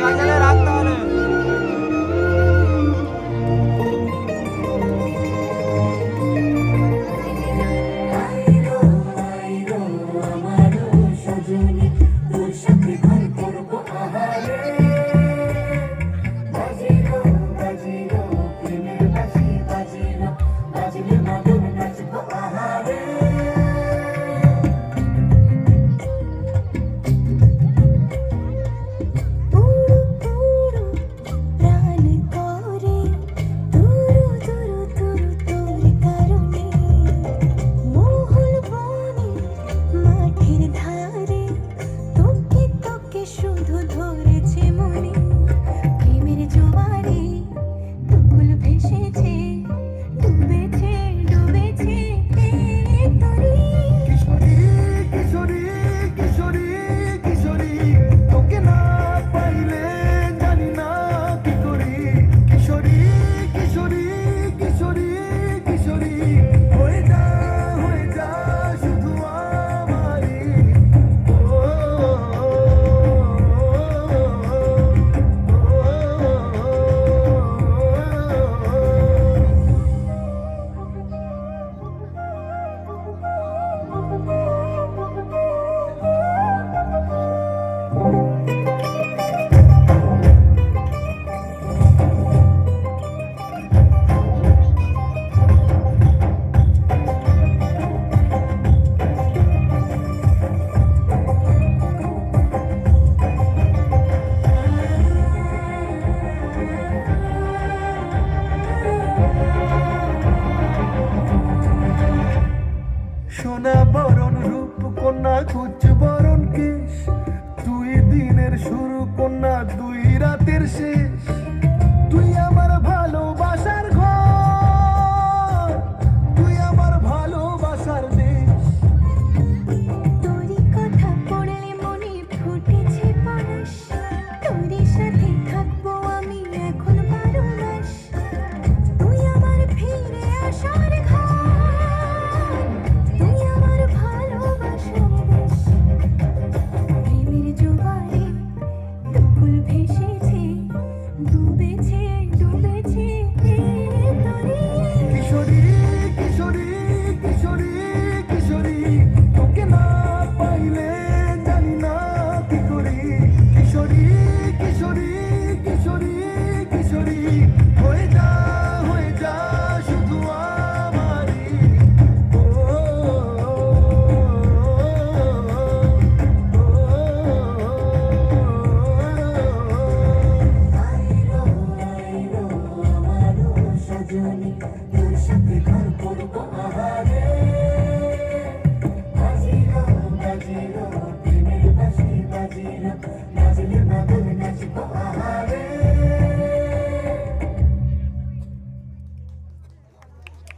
গাছালে রাখতে হবে। সোনা বরণ রূপ কন্যা কুচ বরণ কেশ, তুই দিনের শুরু কন্যা দুই রাতের শেষ। তুই আমার ভালোবাসার ঘর, তুই আমার ভালোবাসার দেশ। তোরই কথা পড়লে মনে ফুটেছে পরশ, তোরই সাথে থাকবো আমি এখন 12 মাস। তুই আমার ফিরে আসার ঘর, তুই আমার ভালোবাসার দেশ। প্রেমের জোয়ারে দুকুল ভেসেছে, ডুবেছে ডুবেছে তোরে। কিশোরী কিশোরী কিশোরী কিশোরী, তোকে না পাইলে জানি না কি করি। কিশোরী কিশোরী কিশোরী কিশোরী, হয়ে যা শুধু আমারই। ও, আইরো আইরো আমারও সজনী, তোর সাথে